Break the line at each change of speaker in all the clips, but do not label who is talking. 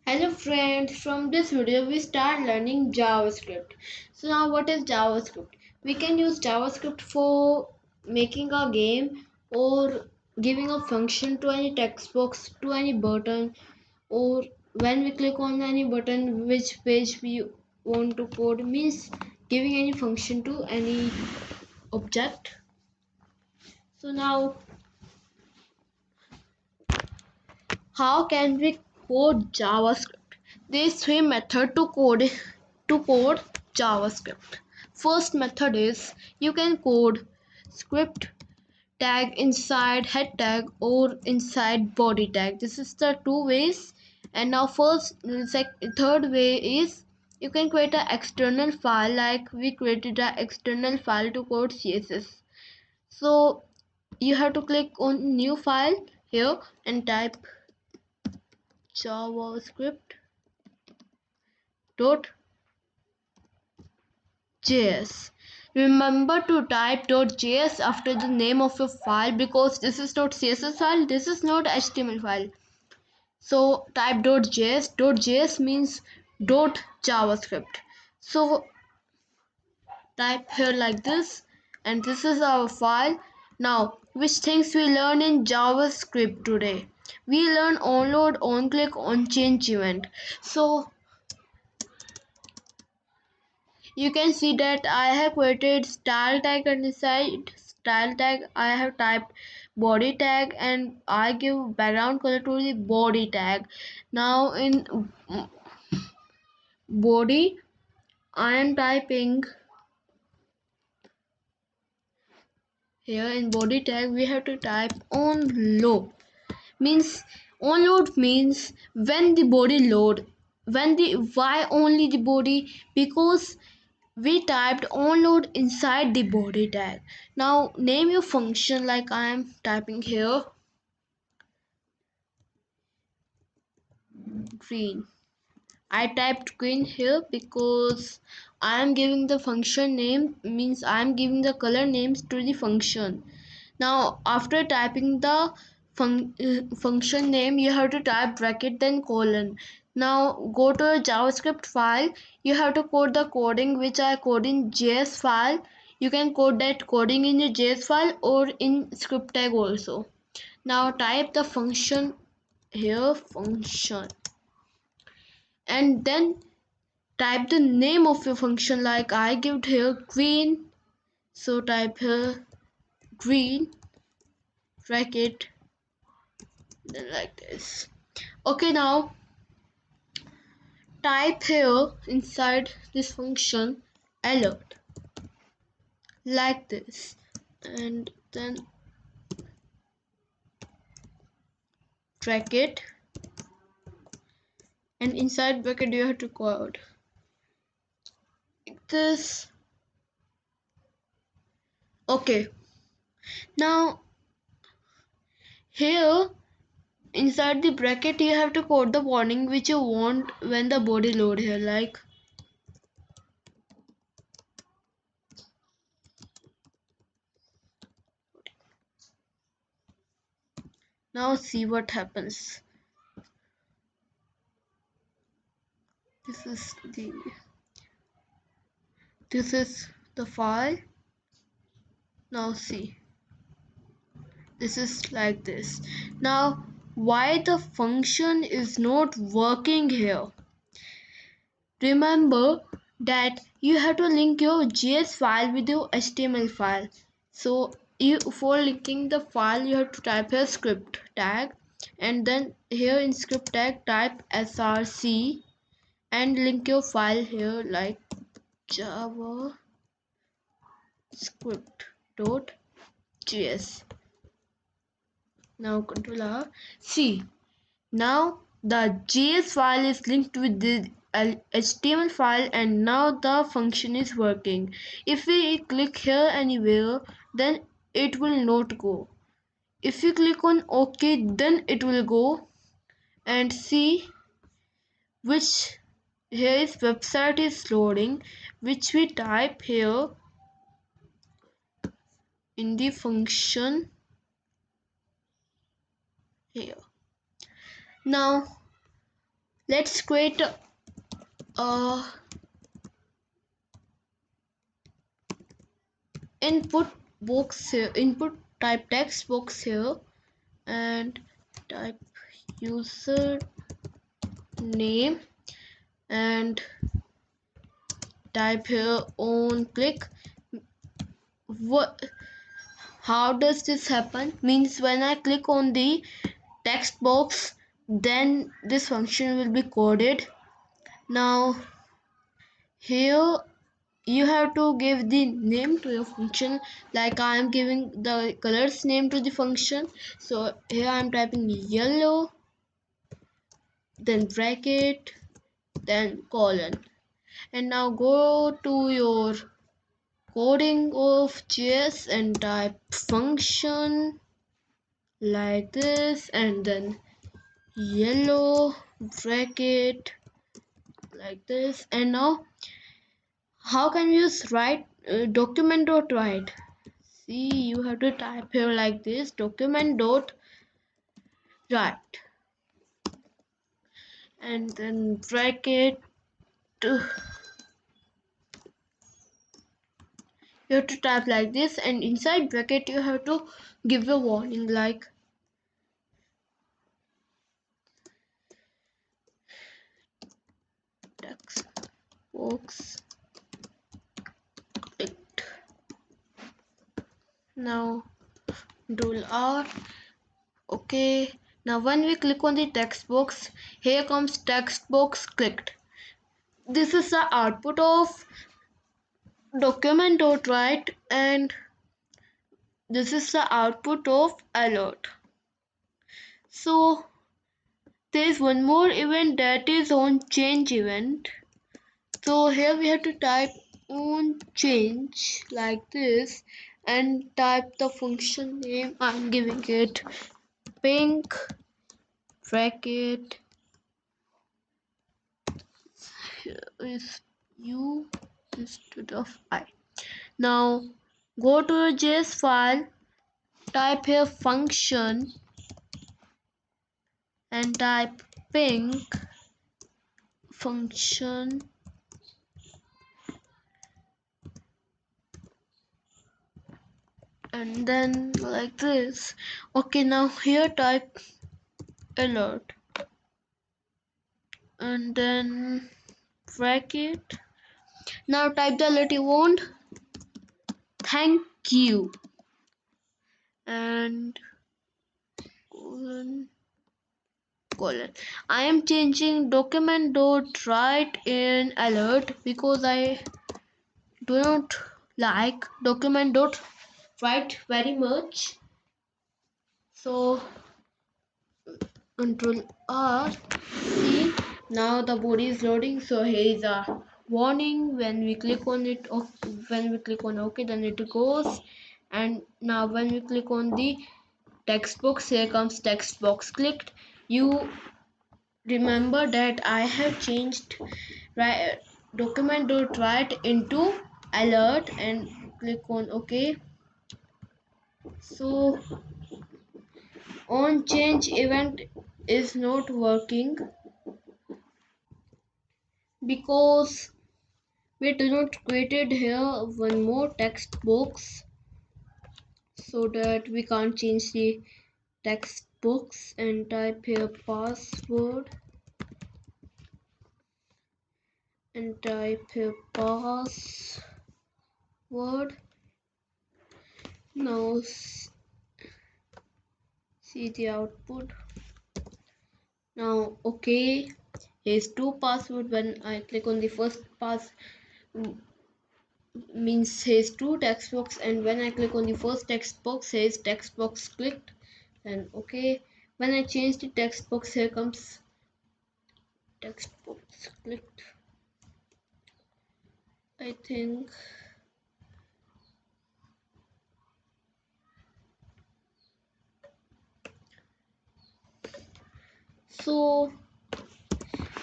Hello friends, from this video we start learning JavaScript. So now what is JavaScript? We can use JavaScript for making a game or giving a function to any text box, to any button, or when we click on any button which page we want to code, means giving any function to any object. So now how can we code JavaScript? These three methods to code JavaScript. First method is you can code script tag inside head tag or inside body tag. This is the two ways. And now third way is you can create an external file, like we created an external file to code CSS. So you have to click on new file here and type javascript dot js. Remember to type .js after the name of your file, because this is not css file, this is not html file. So type .js. .js means .javascript. So type here like this, and this is our file. Now, which things we learn in JavaScript today? We learn onload, onclick, onchange event. So you can see that I have created style tag, and inside style tag I have typed body tag, and I give background color to the body tag. Now in body I am typing here, in body tag we have to type onload. Means onload means when the body load. When the why only the body? Because we typed onload inside the body tag. Now name your function, like I am typing here green. I typed green here because I am giving the function name, means I am giving the color names to the function. Now after typing the function name, you have to type bracket then colon. Now go to a JavaScript file. You have to code the coding which I code in JS file. You can code that coding in your JS file or in script tag also. Now type the function here, function, and then type the name of your function, like I give here green. So type here green bracket then like this. Okay, now type here inside this function alert like this, and then bracket, and inside bracket you have to code like this. Okay, now here inside the bracket you have to code the warning which you want when the body load here, like now see what happens. This is the file. Now see, this is like this. Now why the function is not working here? Remember that you have to link your JS file with your HTML file. So for linking the file you have to type here script tag, and then here in script tag type src and link your file here like javascript.js. Now control R. See, now the JS file is linked with the HTML file, and now the function is working. If we click here anywhere, then it will not go. If you click on OK, then it will go. And see, which here is website is loading, which we type here in the function here. Now Let's create a input box here, input type text box here, and type user name and type here on click. What, how does this happen? Means when I click on the text box, then this function will be coded. Now here you have to give the name to your function, like I am giving the colors name to the function. So here I am typing yellow, then bracket, then colon. And now go to your coding of JS and type function like this, and then yellow bracket like this. And now how can we use write document dot write? See, you have to type here like this, document dot write, and then bracket. You have to type like this, and inside bracket you have to give a warning like text box clicked. Now Control R. Okay. Now when we click on the text box, here comes text box clicked. This is the output of document.write, and this is the output of alert. So there is one more event, that is on change event. So here we have to type on change like this and type the function name. I'm giving it pink bracket is u instead of I. Now go to your JS file, type here function and type pink function, and then like this. Okay, now here type alert and then bracket. Now type the alert you want, thank you, and colon. I am changing document dot write in alert because I do not like document dot write very much. So Control R. See, now the body is loading. So here is a warning. When we click on it, when we click on OK, then it goes. And now when we click on the text box, here comes text box clicked. You remember that I have changed document.write into alert and click on OK. So on change event is not working because we do not created here one more text box, so that we can't change the text box. And type here password and type here password. Now see the output. Now okay, here's two password. When I click on the first pass means says two text box, and when I click on the first text box says text box clicked, and okay. When I change the text box, here comes text box clicked, I think. So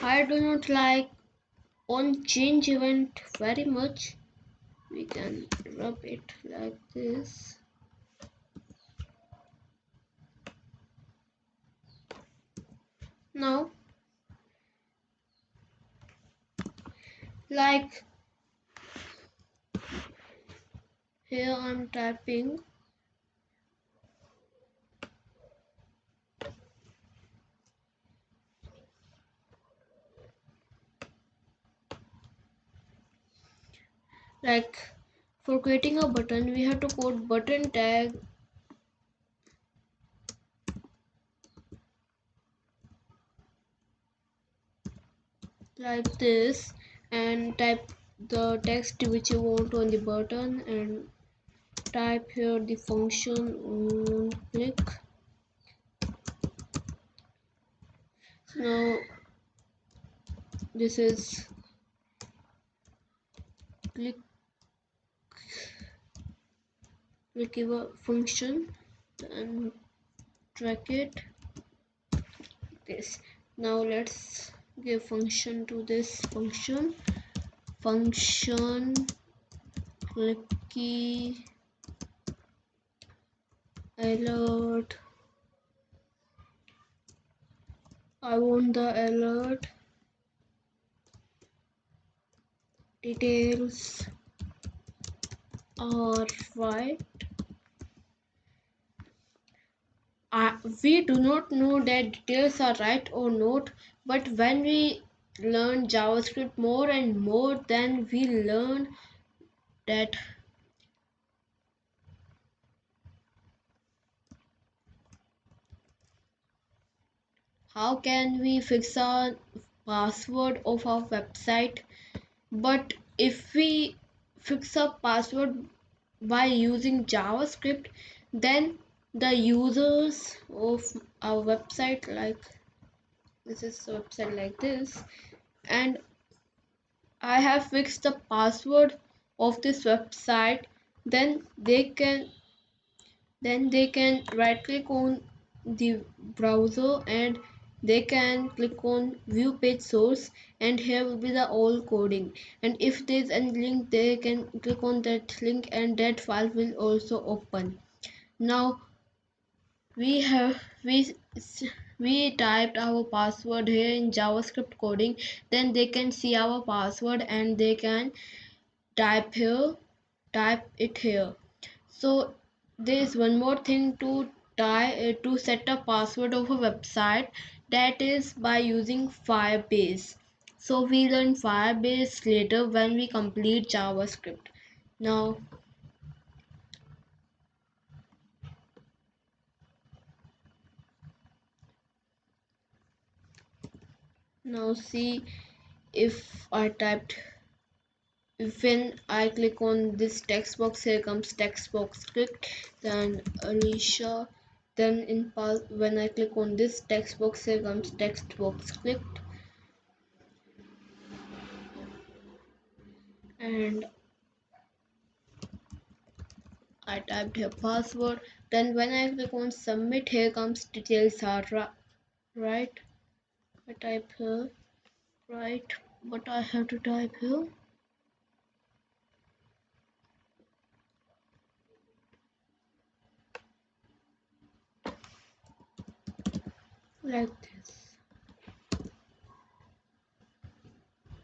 I do not like on change event very much. We can rub it like this. Now Like here I'm typing like for creating a button we have to code button tag like this and type the text which you want on the button and type here the function on click. Now this is click clickable function and track it this. Now let's give function to this function clicky alert. I want the alert details are right. We do not know that details are right or not, but when we learn JavaScript more and more, then we learn that how can we fix our password of our website. But if we fix a password by using JavaScript, then the users of our website, like this is a website like this, and I have fixed the password of this website, then they can right click on the browser and they can click on view page source, and here will be the all coding, and if there is any link they can click on that link and that file will also open. Now we have we typed our password here in JavaScript coding, then they can see our password and they can type it here. So there is one more thing to to set a password of a website, that is by using Firebase. So we learn Firebase later when we complete JavaScript. Now see if I typed, when I click on this text box, here comes text box clicked, then Alicia, then when I click on this text box, here comes text box clicked, and I typed here password. Then when I click on submit, here comes details are right. I type here right, but I have to type here like this.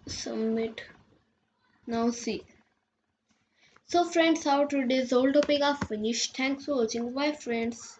Submit. Now see. So friends, our today's whole topic are finished. Thanks for watching. Bye friends.